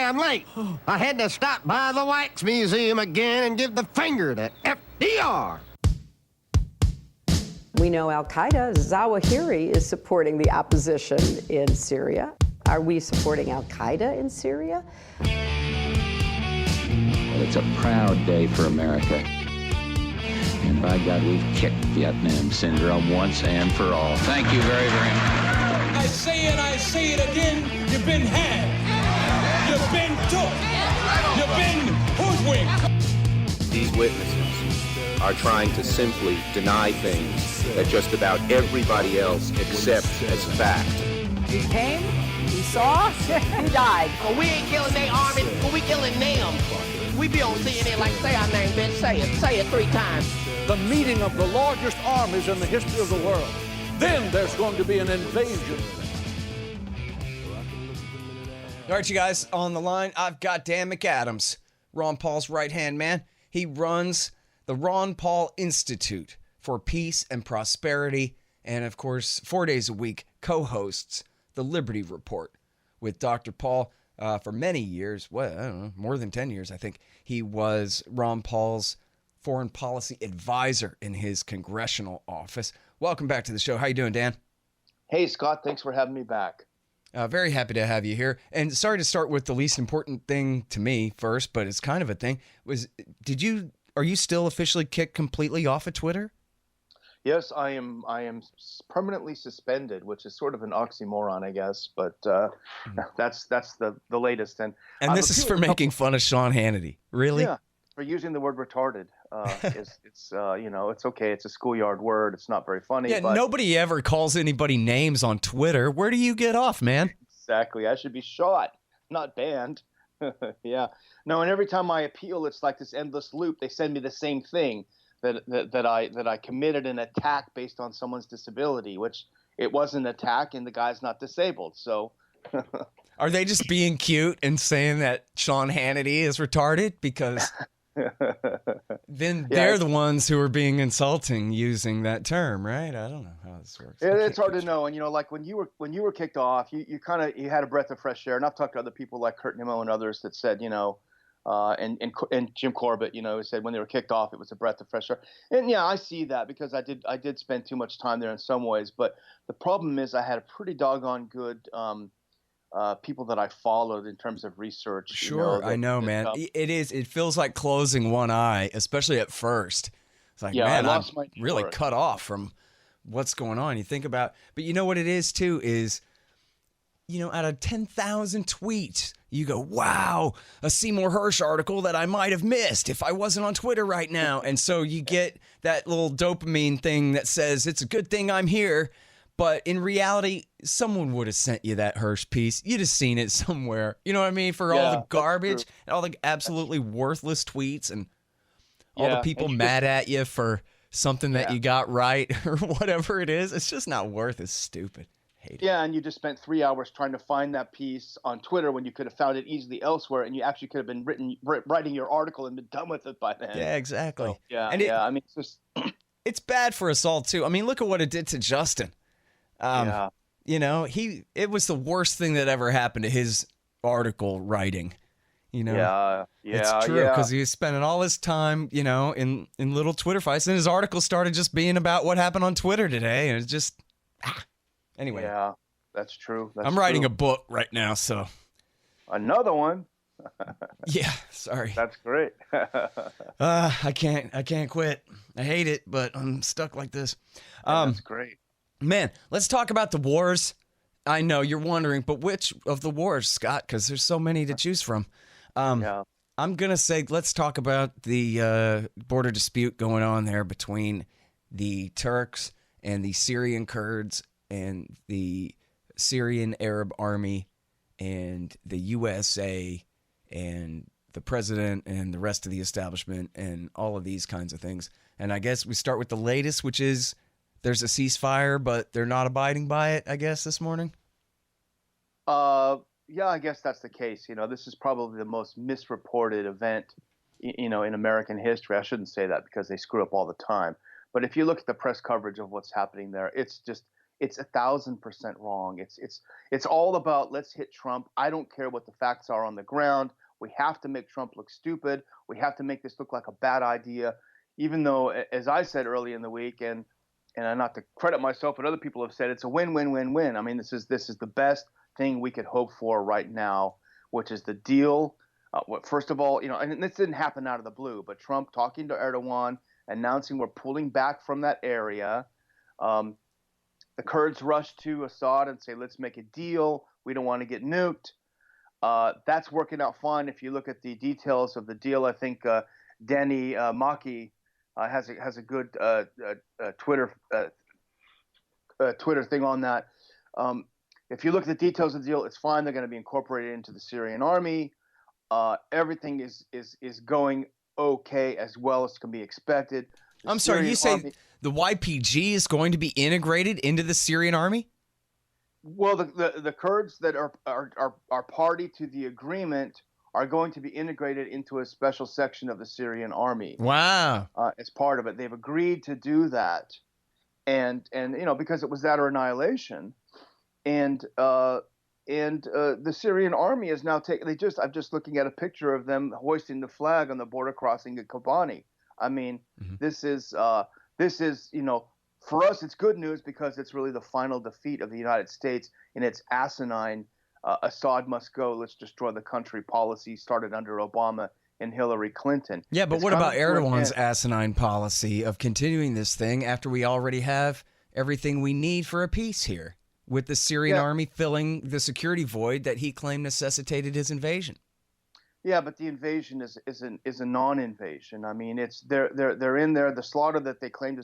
damn late. I had to stop by the Wax Museum again and give the finger to FDR. We know Al-Qaeda, Zawahiri, is supporting the opposition in Syria. Are we supporting Al-Qaeda in Syria? Well, it's a proud day for America. And by God, we've kicked Vietnam syndrome once and for all. Thank you very, very much. I say it again, you've been had. You've been took. You've been hoodwinked. These witnesses are trying to simply deny things that just about everybody else accepts as fact. He came, he saw, he died. Well, we ain't killing their army, but we killing them. We be on CNN like, say our name, bitch, say it 3 times. The meeting of the largest armies in the history of the world. Then there's going to be an invasion. All right, you guys, on the line, I've got Dan McAdams, Ron Paul's right-hand man. He runs the Ron Paul Institute for Peace and Prosperity, and, of course, 4 days a week, co-hosts the Liberty Report with Dr. Paul. For many years, I don't know, more than 10 years, I think, he was Ron Paul's foreign policy advisor in his congressional office. Welcome back to the show. How you doing, Dan? Hey, Scott. Thanks for having me back. Very happy to have you here. And sorry to start with the least important thing to me first, but it's kind of a thing. Are you still officially kicked completely off of Twitter? Yes, I am permanently suspended, which is sort of an oxymoron, I guess. But that's the latest. And this is for making fun of Sean Hannity, really? Yeah, for using the word retarded. It's okay. It's a schoolyard word. It's not very funny. Yeah, but nobody ever calls anybody names on Twitter. Where do you get off, man? Exactly. I should be shot, not banned. Yeah. No, and every time I appeal, it's like this endless loop. They send me the same thing. That I committed an attack based on someone's disability, which it was an attack, and the guy's not disabled. So, are they just being cute and saying that Sean Hannity is retarded? Because then they're the ones who are being insulting using that term, right? I don't know how this works. It's hard to know. And like when you were kicked off, you had a breath of fresh air. And I've talked to other people like Kurt Nimmo and others that said, and Jim Corbett, said when they were kicked off, it was a breath of fresh air. And yeah, I see that because I did spend too much time there in some ways. But the problem is I had a pretty doggone good people that I followed in terms of research. Sure, I know, man. It feels like closing one eye, especially at first. It's like, man, I'm really cut off from what's going on. You think about, but you know what it is too is, out of 10,000 tweets, you go, wow, a Seymour Hersh article that I might have missed if I wasn't on Twitter right now. And so you get that little dopamine thing that says it's a good thing I'm here. But in reality, someone would have sent you that Hersh piece. You'd have seen it somewhere. You know what I mean? For all the garbage and all the absolutely worthless tweets and all the people mad at you for something that you got right or whatever it is. It's just not worth it. It's stupid. Yeah, and you just spent 3 hours trying to find that piece on Twitter when you could have found it easily elsewhere, and you actually could have been writing your article and been done with it by then. Yeah, exactly. So, I mean, it's just it's bad for us all too. I mean, look at what it did to Justin. It was the worst thing that ever happened to his article writing. It's true because he was spending all his time, in little Twitter fights, and his article started just being about what happened on Twitter today, and it's just. Anyway. Yeah, that's true. I'm writing a book right now, so. Another one? Yeah, sorry. That's great. I can't quit. I hate it, but I'm stuck like this. That's great. Man, let's talk about the wars. I know you're wondering, but which of the wars, Scott? Because there's so many to choose from. I'm going to say let's talk about the border dispute going on there between the Turks and the Syrian Kurds and the Syrian Arab Army and the USA and the president and the rest of the establishment and all of these kinds of things. And I guess we start with the latest, which is there's a ceasefire, but they're not abiding by it, I guess, this morning. Yeah, I guess that's the case. This is probably the most misreported event, in American history. I shouldn't say that because they screw up all the time. But if you look at the press coverage of what's happening there, it's it's 1,000% wrong. It's all about let's hit Trump. I don't care what the facts are on the ground. We have to make Trump look stupid. We have to make this look like a bad idea, even though, as I said early in the week, and not to credit myself, but other people have said it's a win-win-win-win. I mean, this is the best thing we could hope for right now, which is the deal. First of all, and this didn't happen out of the blue, but Trump talking to Erdogan, announcing we're pulling back from that area. The Kurds rush to Assad and say, let's make a deal. We don't want to get nuked. That's working out fine. If you look at the details of the deal, I think Danny McAdams has a good Twitter thing on that. If you look at the details of the deal, it's fine. They're going to be incorporated into the Syrian army. Everything is going okay, as well as can be expected. I'm sorry, you say the YPG is going to be integrated into the Syrian army? Well, the Kurds that are party to the agreement are going to be integrated into a special section of the Syrian army. Wow! As part of it, they've agreed to do that, and because it was that or annihilation, and the Syrian army is now taking. I'm just looking at a picture of them hoisting the flag on the border crossing at Kobani. I mean, this is for us, it's good news because it's really the final defeat of the United States in its asinine Assad must go, let's destroy the country policy started under Obama and Hillary Clinton. Yeah, but what about Erdogan's asinine policy of continuing this thing after we already have everything we need for a peace here, with the Syrian army filling the security void that he claimed necessitated his invasion? Yeah, but the invasion is a non-invasion. I mean, they're in there. The slaughter that they claimed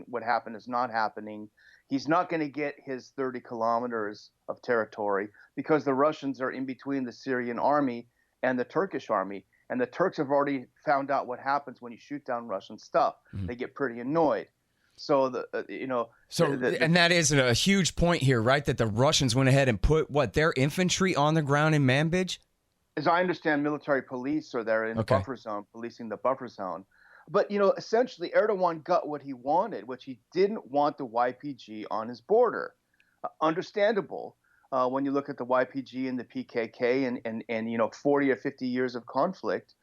would happen is not happening. He's not going to get his 30 kilometers of territory because the Russians are in between the Syrian army and the Turkish army, and the Turks have already found out what happens when you shoot down Russian stuff. They get pretty annoyed. So and that is a huge point here, right? That the Russians went ahead and put their infantry on the ground in Manbij. As I understand, military police are there in the buffer zone, policing the buffer zone. But, essentially Erdogan got what he wanted, which he didn't want the YPG on his border. Understandable when you look at the YPG and the PKK and 40 or 50 years of conflict.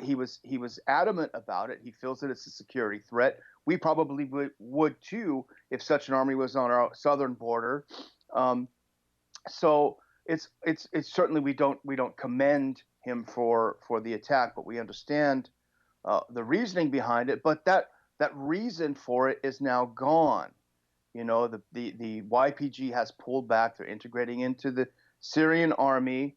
He was adamant about it. He feels that it's a security threat. We probably would too if such an army was on our southern border. So it's certainly we don't commend him for the attack, but we understand the reasoning behind it. But that reason for it is now gone. The YPG has pulled back. They're integrating into the Syrian army,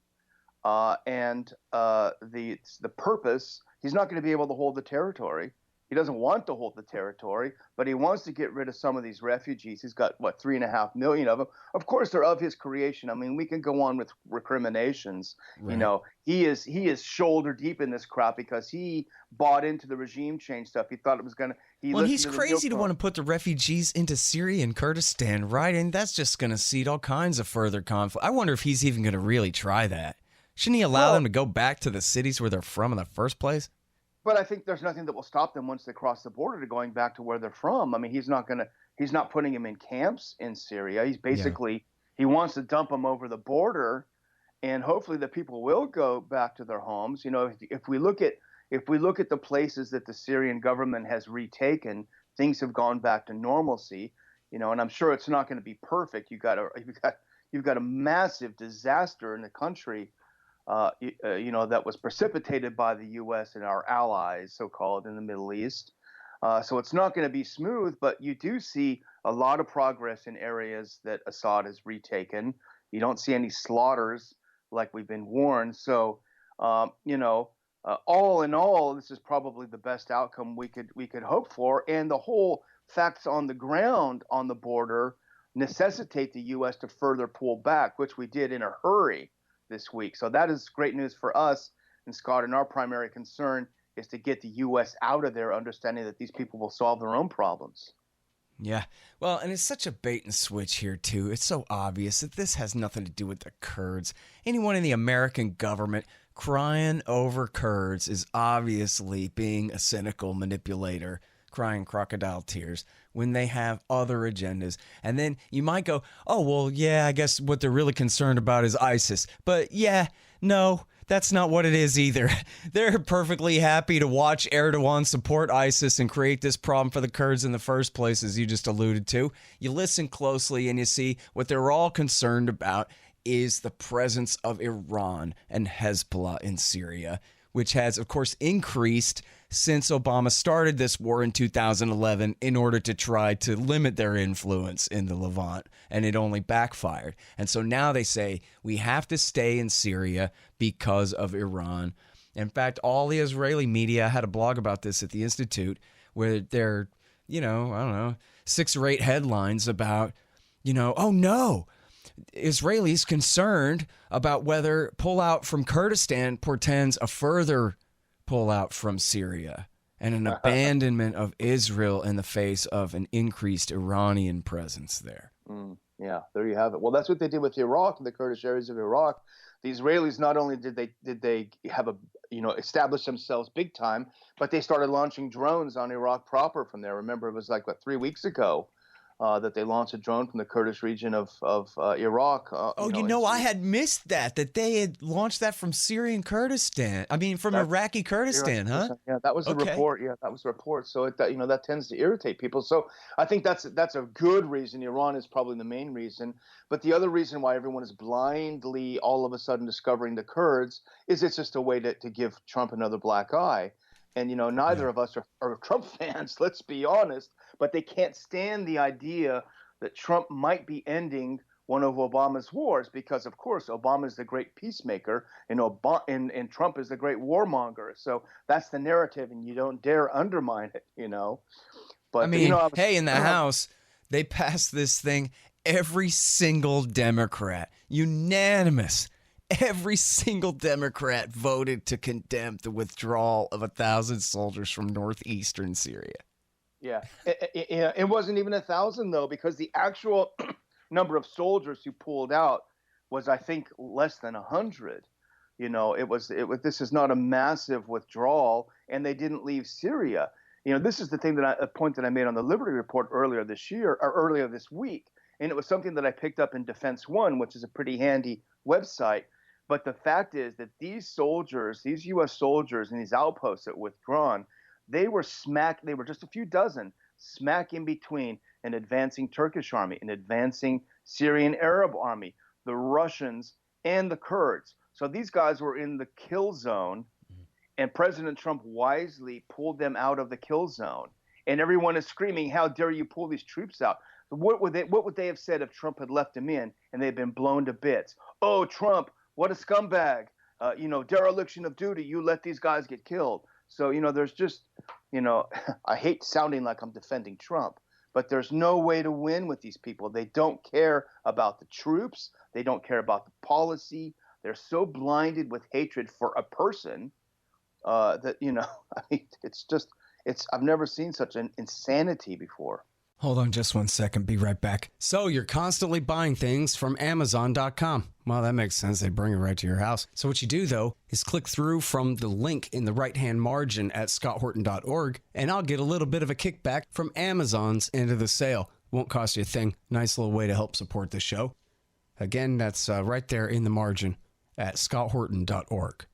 and the purpose. He's not going to be able to hold the territory. He doesn't want to hold the territory, but he wants to get rid of some of these refugees. He's got 3.5 million of them. Of course, they're of his creation. I mean, we can go on with recriminations. Right. He is shoulder deep in this crap because he bought into the regime change stuff. He thought it was going to. Well, he's crazy to want to put the refugees into Syria and Kurdistan, right? And that's just going to seed all kinds of further conflict. I wonder if he's even going to really try that. Shouldn't he allow them to go back to the cities where they're from in the first place? But I think there's nothing that will stop them once they cross the border to going back to where they're from. I mean, he's not putting them in camps in Syria. He's basically he wants to dump them over the border, and hopefully the people will go back to their homes. If we look at the places that the Syrian government has retaken, things have gone back to normalcy. And I'm sure it's not going to be perfect. You've got a massive disaster in the country. That was precipitated by the U.S. and our allies, so-called, in the Middle East. So it's not going to be smooth, but you do see a lot of progress in areas that Assad has retaken. You don't see any slaughters like we've been warned. So, all in all, this is probably the best outcome we could hope for. And the whole facts on the ground on the border necessitate the U.S. to further pull back, which we did in a hurry this week. So that is great news for us. And Scott, and our primary concern is to get the U.S. out of there, understanding that these people will solve their own problems. Yeah. Well, and it's such a bait and switch here, too. It's so obvious that this has nothing to do with the Kurds. Anyone in the American government crying over Kurds is obviously being a cynical manipulator, crying crocodile tears when they have other agendas. And then you might go, oh, well, yeah, I guess what they're really concerned about is ISIS. But yeah, no, that's not what it is either. They're perfectly happy to watch Erdogan support ISIS and create this problem for the Kurds in the first place, as you just alluded to. You listen closely and you see what they're all concerned about is the presence of Iran and Hezbollah in Syria, which has, of course, increased since Obama started this war in 2011 in order to try to limit their influence in the Levant, and it only backfired. And so now they say we have to stay in Syria because of Iran. In fact, all the Israeli media had a blog about this at the Institute where they're, I don't know, 6 or 8 headlines about, oh no, Israelis concerned about whether pullout from Kurdistan portends a further pullout from Syria and an abandonment of Israel in the face of an increased Iranian presence there. Yeah, there you have it. Well, that's what they did with Iraq and the Kurdish areas of Iraq. The Israelis not only did they have establish themselves big time, but they started launching drones on Iraq proper from there. Remember, it was 3 weeks ago that they launched a drone from the Kurdish region of Iraq. I had missed that they had launched that from Syrian Kurdistan. I mean, from Iraqi Kurdistan, huh? Yeah, that was the report. Yeah, that was the report. So that tends to irritate people. So I think that's a good reason. Iran is probably the main reason. But the other reason why everyone is blindly all of a sudden discovering the Kurds is it's just a way to give Trump another black eye. And, neither of us are Trump fans, let's be honest, but they can't stand the idea that Trump might be ending one of Obama's wars because, of course, Obama is the great peacemaker and Trump is the great warmonger. So that's the narrative, and you don't dare undermine it, But, in the House, they passed this thing, every single Democrat, unanimous. Every single Democrat voted to condemn the withdrawal of 1,000 soldiers from northeastern Syria. Yeah, it wasn't even 1,000 though, because the actual number of soldiers who pulled out was, I think, less than 100. This is not a massive withdrawal, and they didn't leave Syria. This is the thing a point that I made on the Liberty Report earlier this week, and it was something that I picked up in Defense One, which is a pretty handy website. But the fact is that these soldiers, these U.S. soldiers in these outposts that withdrawn, they were just a few dozen, smack in between an advancing Turkish army, an advancing Syrian Arab army, the Russians, and the Kurds. So these guys were in the kill zone, and President Trump wisely pulled them out of the kill zone. And everyone is screaming, how dare you pull these troops out? What would they have said if Trump had left them in and they'd been blown to bits? Oh, Trump, what a scumbag. Dereliction of duty. You let these guys get killed. So, there's just, I hate sounding like I'm defending Trump, but there's no way to win with these people. They don't care about the troops. They don't care about the policy. They're so blinded with hatred for a person that, I've never seen such an insanity before. Hold on just one second. Be right back. So you're constantly buying things from Amazon.com. Well, that makes sense. They bring it right to your house. So what you do, though, is click through from the link in the right-hand margin at scotthorton.org, and I'll get a little bit of a kickback from Amazon's end of the sale. Won't cost you a thing. Nice little way to help support the show. Again, that's right there in the margin at scotthorton.org.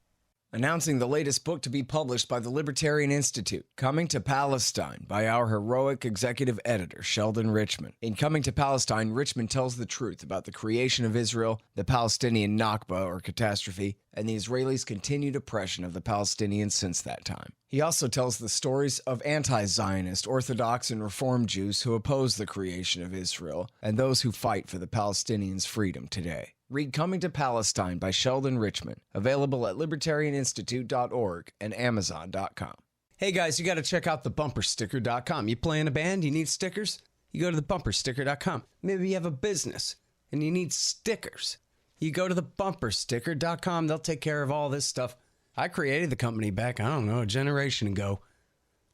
Announcing the latest book to be published by the Libertarian Institute, Coming to Palestine, by our heroic executive editor, Sheldon Richman. In Coming to Palestine, Richman tells the truth about the creation of Israel, the Palestinian Nakba, or catastrophe, and the Israelis' continued oppression of the Palestinians since that time. He also tells the stories of anti-Zionist, Orthodox, and Reform Jews who oppose the creation of Israel, and those who fight for the Palestinians' freedom today. Read Coming to Palestine by Sheldon Richman, available at libertarianinstitute.org and amazon.com. Hey guys, you got to check out thebumpersticker.com. You play in a band, you need stickers? You go to thebumpersticker.com. Maybe you have a business and you need stickers. You go to thebumpersticker.com. They'll take care of all this stuff. I created the company back, a generation ago.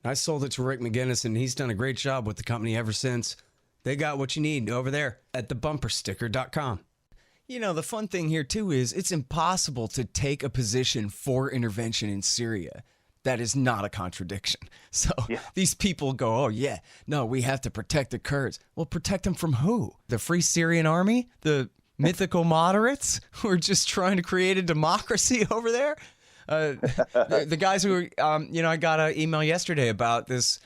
I sold it to Rick McGinnis, and he's done a great job with the company ever since. They got what you need over there at thebumpersticker.com. The fun thing here, too, is it's impossible to take a position for intervention in Syria. that is not a contradiction. So these people go, oh, yeah, no, we have to protect the Kurds. Well, protect them from who? The Free Syrian Army? The mythical moderates who are just trying to create a democracy over there? The guys who, I got an email yesterday about this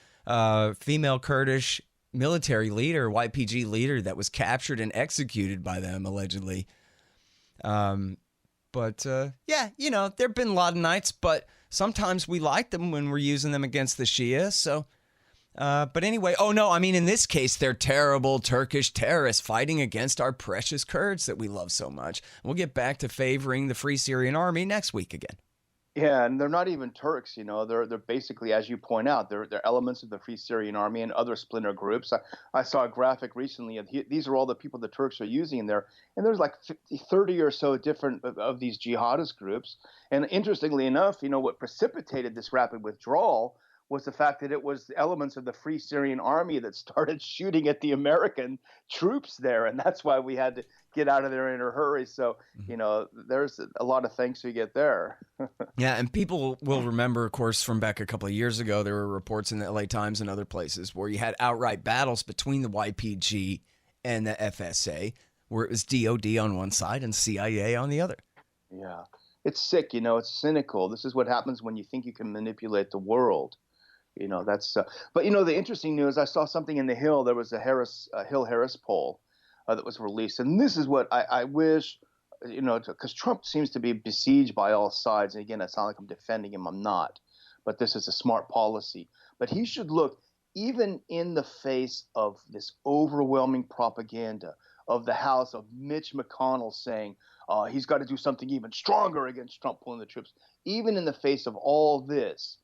female Kurdish military leader, YPG leader, that was captured and executed by them, allegedly. But there have been a lot of nights, but sometimes we like them when we're using them against the Shia. So, but anyway, in this case, they're terrible Turkish terrorists fighting against our precious Kurds that we love so much. We'll get back to favoring the Free Syrian Army next week again. Yeah, and they're not even Turks, They're basically, as you point out, they're elements of the Free Syrian Army and other splinter groups. I saw a graphic recently. These are all the people the Turks are using in there, and there's like 30 or so different of these jihadist groups. And interestingly enough, what precipitated this rapid withdrawal was the fact that it was elements of the Free Syrian Army that started shooting at the American troops there, and that's why we had to get out of there in a hurry. So, there's a lot of thanks we get there. Yeah, and people will remember, of course, from back a couple of years ago, there were reports in the LA Times and other places where you had outright battles between the YPG and the FSA, where it was DOD on one side and CIA on the other. Yeah, it's sick, it's cynical. This is what happens when you think you can manipulate the world. But the interesting news, I saw something in the Hill. There was a Hill-Harris poll that was released. And this is what I wish, because Trump seems to be besieged by all sides. And again, I sound like I'm defending him. I'm not. But this is a smart policy. But he should look, even in the face of this overwhelming propaganda of the House, of Mitch McConnell saying he's got to do something even stronger against Trump pulling the troops. Even in the face of all this,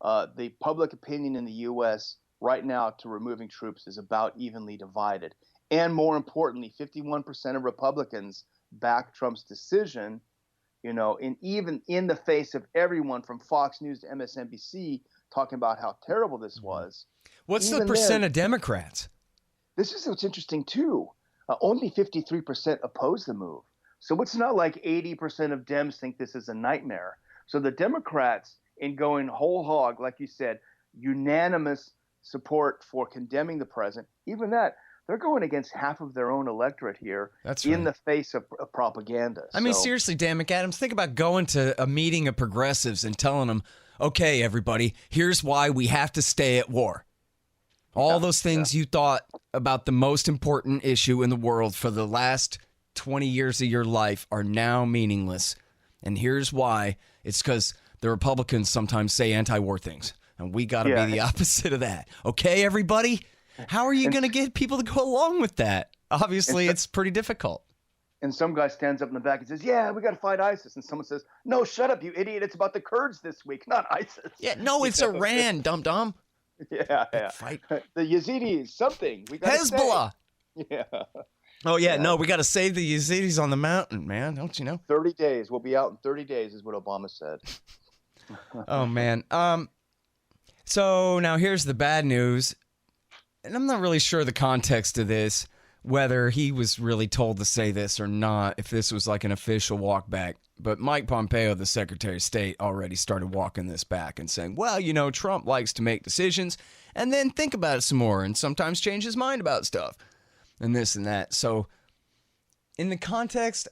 the public opinion in the U.S. right now to removing troops is about evenly divided. And more importantly, 51% of Republicans back Trump's decision, and even in the face of everyone from Fox News to MSNBC talking about how terrible this was. What's the percent of Democrats? This is what's interesting, too. Only 53% oppose the move. So it's not like 80% of Dems think this is a nightmare. So the Democrats, in going whole hog, like you said, unanimous support for condemning the president, even that, they're going against half of their own electorate here. That's in right. the face of propaganda. I mean, seriously, Dan McAdams, think about going to a meeting of progressives and telling them, okay, everybody, here's why we have to stay at war. All those things you thought about the most important issue in the world for the last 20 years of your life are now meaningless. And here's why. It's because the Republicans sometimes say anti-war things, and we got to be the opposite of that. Okay, everybody? How are you going to get people to go along with that? Obviously, it's pretty difficult. And some guy stands up in the back and says, yeah, we got to fight ISIS. And someone says, no, shut up, you idiot. It's about the Kurds this week, not ISIS. Yeah, no, it's Iran, dum-dum. Yeah. Fight. The Yazidis, something. We got Hezbollah. Yeah. Oh, yeah, no, we got to save the Yazidis on the mountain, man. Don't you know? 30 days. We'll be out in 30 days is what Obama said. Oh, man. So now here's the bad news. And I'm not really sure the context of this, whether he was really told to say this or not, if this was like an official walk back. But Mike Pompeo, the Secretary of State, already started walking this back and saying, well, Trump likes to make decisions and then think about it some more and sometimes change his mind about stuff and this and that. So in the context,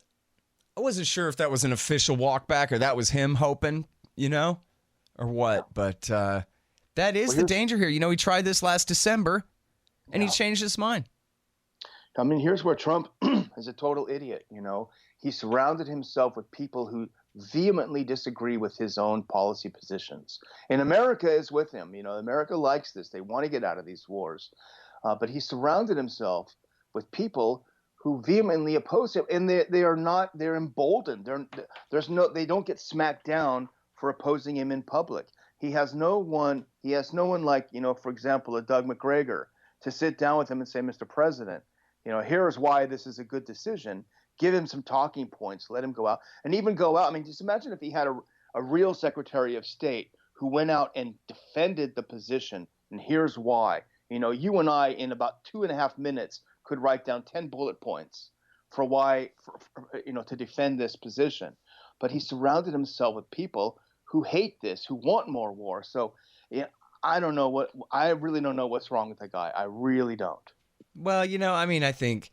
I wasn't sure if that was an official walk back or that was him hoping, or what. But that is the danger here. He tried this last December and he changed his mind. I mean, here's where Trump is a total idiot. He surrounded himself with people who vehemently disagree with his own policy positions. And America is with him. America likes this. They want to get out of these wars. But he surrounded himself with people who vehemently oppose him. And they're emboldened. They don't get smacked down for opposing him in public. He has no one like, for example, a Doug McGregor to sit down with him and say, Mr. President, here's why this is a good decision. Give him some talking points, let him go out, and even go out. I mean, just imagine if he had a real Secretary of State who went out and defended the position, and here's why. You and I, in about 2.5 minutes, could write down 10 bullet points for why, to defend this position. But he surrounded himself with people who hate this, who want more war. So yeah, I really don't know what's wrong with the guy. I really don't. Well, I think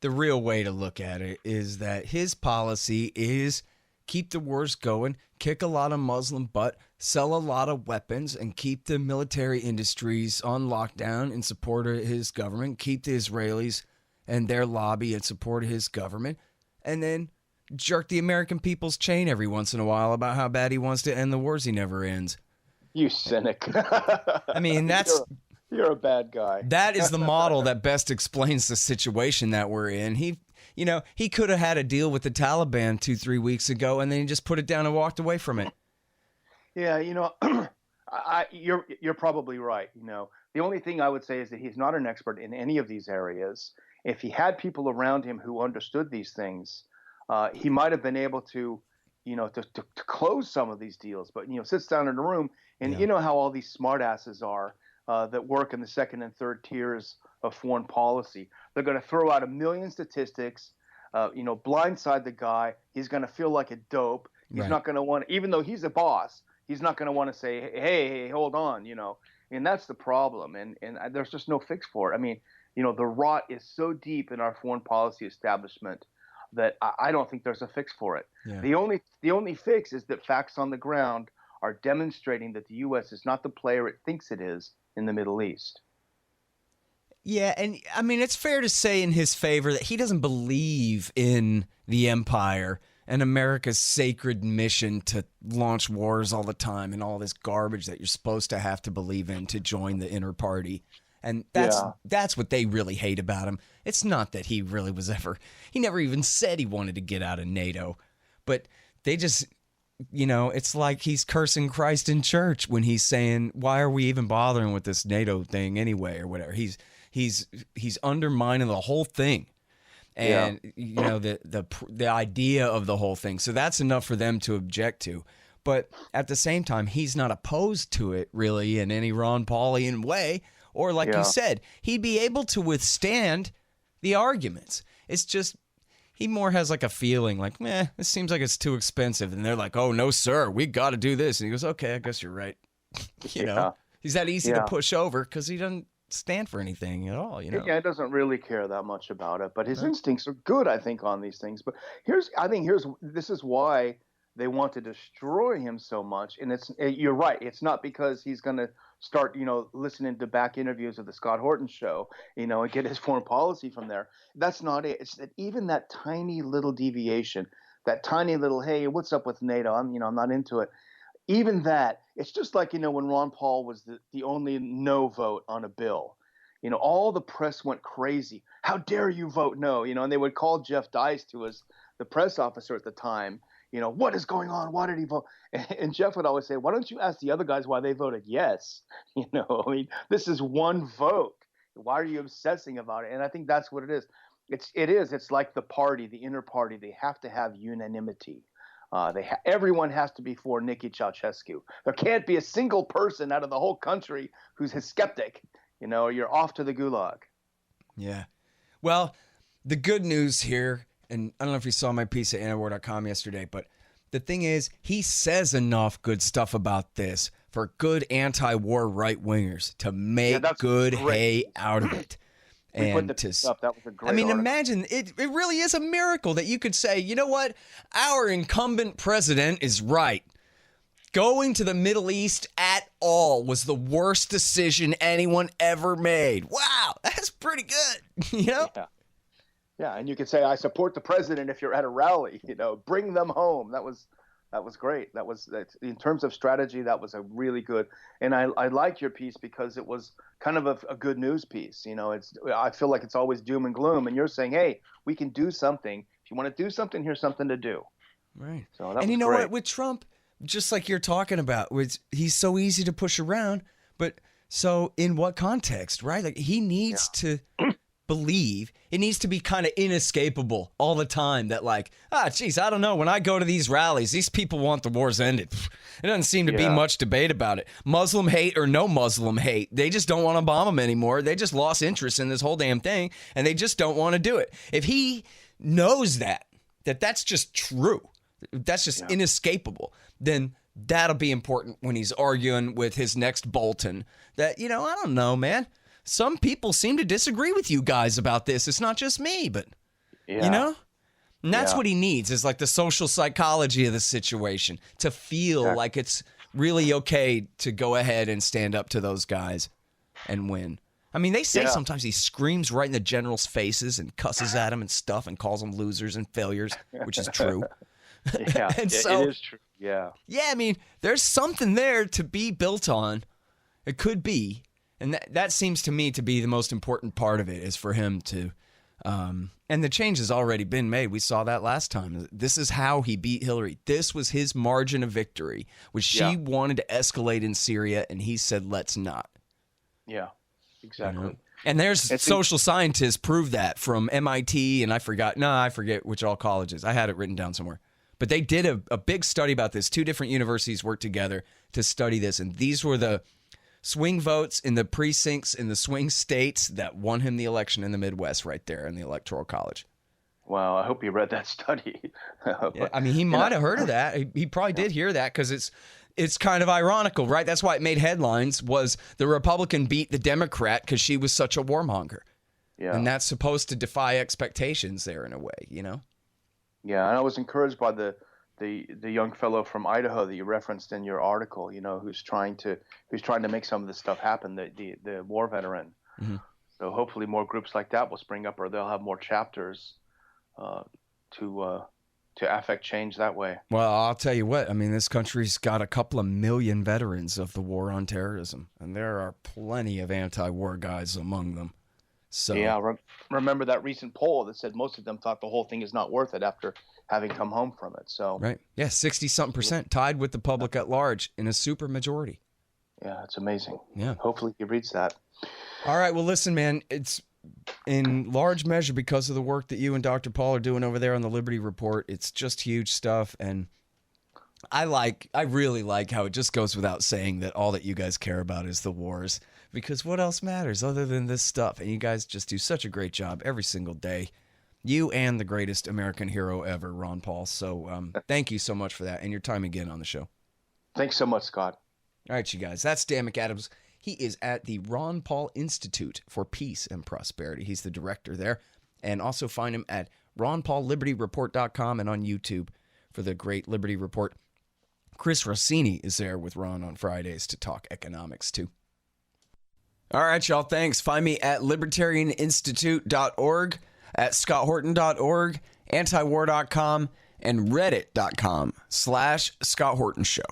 the real way to look at it is that his policy is keep the wars going, kick a lot of Muslim butt, sell a lot of weapons, and keep the military industries on lockdown in support of his government, keep the Israelis and their lobby in support of his government, and then jerk the American people's chain every once in a while about how bad he wants to end the wars he never ends. You cynic. I mean, that's... You're a bad guy. That is the model that best explains the situation that we're in. He could have had a deal with the Taliban 2-3 weeks ago, and then he just put it down and walked away from it. Yeah, you're probably right. The only thing I would say is that he's not an expert in any of these areas. If he had people around him who understood these things, he might have been able to close some of these deals. But sits down in a room, and you know how all these smartasses are. That work in the second and third tiers of foreign policy. They're going to throw out a million statistics, blindside the guy. He's going to feel like a dope. He's not going to want, even though he's a boss, he's not going to want to say, hey, hold on, and that's the problem. And there's just no fix for it. I mean, the rot is so deep in our foreign policy establishment that I don't think there's a fix for it. Yeah. The only fix is that facts on the ground are demonstrating that the U.S. is not the player it thinks it is in the Middle East. Yeah, and I mean, it's fair to say in his favor that he doesn't believe in the empire and America's sacred mission to launch wars all the time and all this garbage that you're supposed to have to believe in to join the inner party. And that's what they really hate about him. It's not that he really he never even said he wanted to get out of NATO, but they just... it's like he's cursing Christ in church when he's saying, why are we even bothering with this NATO thing anyway, or whatever. He's undermining the whole thing. And, the idea of the whole thing. So that's enough for them to object to. But at the same time, he's not opposed to it really in any Ron Paulian way. Or like you said, he'd be able to withstand the arguments. It's just... he more has like a feeling like, this seems like it's too expensive. And they're like, oh, no, sir, we got to do this. And he goes, okay, I guess you're right. He's that easy to push over because he doesn't stand for anything at all. Yeah, he doesn't really care that much about it. But his instincts are good, I think, on these things. But this is why they want to destroy him so much. And you're right. It's not because he's going to start, listening to back interviews of the Scott Horton show, and get his foreign policy from there. That's not it. It's that even that tiny little deviation, that tiny little, hey, what's up with NATO? I'm not into it. Even that, it's just like, when Ron Paul was the only no vote on a bill. All the press went crazy. How dare you vote no? And they would call Jeff Dice, who was the press officer at the time, what is going on? Why did he vote? And Jeff would always say, why don't you ask the other guys why they voted yes? This is one vote. Why are you obsessing about it? And I think that's what it is. It's like the party, the inner party. They have to have unanimity. Everyone has to be for Nikki Ceausescu. There can't be a single person out of the whole country who's a skeptic. You're off to the gulag. Yeah. Well, the good news here, and I don't know if you saw my piece at antiwar.com yesterday, but the thing is, he says enough good stuff about this for good anti-war right-wingers to make good hay out of it. And that was a great article. Imagine, it really is a miracle that you could say, you know what, our incumbent president is right. Going to the Middle East at all was the worst decision anyone ever made. Wow, that's pretty good, Yeah, and you could say, I support the president if you're at a rally, bring them home. That was great. In terms of strategy, that was a really good. And I like your piece because it was kind of a good news piece. I feel like it's always doom and gloom. And you're saying, hey, we can do something. If you want to do something, here's something to do. Right. So that and was you know great. what? With Trump, just like you're talking about, he's so easy to push around. But so in what context, right? Like he needs to believe, it needs to be kind of inescapable all the time that like, geez, I don't know. When I go to these rallies, these people want the wars ended. It doesn't seem to be much debate about it. Muslim hate or no Muslim hate. They just don't want to bomb them anymore. They just lost interest in this whole damn thing and they just don't want to do it. If he knows that's just true, that's just inescapable, then That'll be important when he's arguing with his next Bolton. That, I don't know, man. Some people seem to disagree with you guys about this. It's not just me, but, And that's what he needs, is like the social psychology of the situation, to feel like it's really okay to go ahead and stand up to those guys and win. I mean, they say sometimes he screams right in the generals' faces and cusses at them and stuff and calls them losers and failures, which is true. And so, it is true. Yeah. Yeah, I mean, there's something there to be built on. It could be. And that seems to me to be the most important part of it, is for him to and the change has already been made. We saw that last time. This is how he beat Hillary. This was his margin of victory, which she wanted to escalate in Syria, and he said, let's not. Yeah, exactly. And there's social scientists prove that from MIT, and I forget which all colleges. I had it written down somewhere. But they did a big study about this. 2 different universities worked together to study this, and these were the swing votes in the precincts in the swing states that won him the election in the Midwest right there in the Electoral College. Wow, I hope you read that study. Yeah, I mean, he might have heard of that. He probably did hear that, because it's kind of ironical, right? That's why it made headlines, was the Republican beat the Democrat because she was such a warmonger. Yeah. And that's supposed to defy expectations there in a way, Yeah, and I was encouraged by the young fellow from Idaho that you referenced in your article, who's trying to make some of this stuff happen, the war veteran. Mm-hmm. So hopefully more groups like that will spring up, or they'll have more chapters to affect change that way. Well, I'll tell you what, I mean, this country's got a couple of million veterans of the war on terrorism, and there are plenty of anti-war guys among them. So yeah, remember that recent poll that said most of them thought the whole thing is not worth it after having come home from it. So right, yeah, 60-something% tied with the public at large in a super majority. Yeah, it's amazing. Yeah, hopefully he reads that. All right, well, listen, man, it's in large measure because of the work that you and Dr. Paul are doing over there on the Liberty Report. It's just huge stuff, and I really like how it just goes without saying that all that you guys care about is the wars, because what else matters other than this stuff? And you guys just do such a great job every single day. You and the greatest American hero ever, Ron Paul. So thank you so much for that, and your time again on the show. Thanks so much, Scott. All right, you guys. That's Dan McAdams. He is at the Ron Paul Institute for Peace and Prosperity. He's the director there. And also find him at ronpaullibertyreport.com and on YouTube for the great Liberty Report. Chris Rossini is there with Ron on Fridays to talk economics, too. All right, y'all. Thanks. Find me at libertarianinstitute.org, at scotthorton.org, antiwar.com, and reddit.com/Scott Horton Show.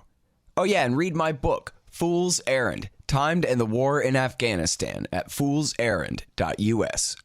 Oh, yeah, and read my book, Fool's Errand, Time to End the War in Afghanistan, at foolserrand.us.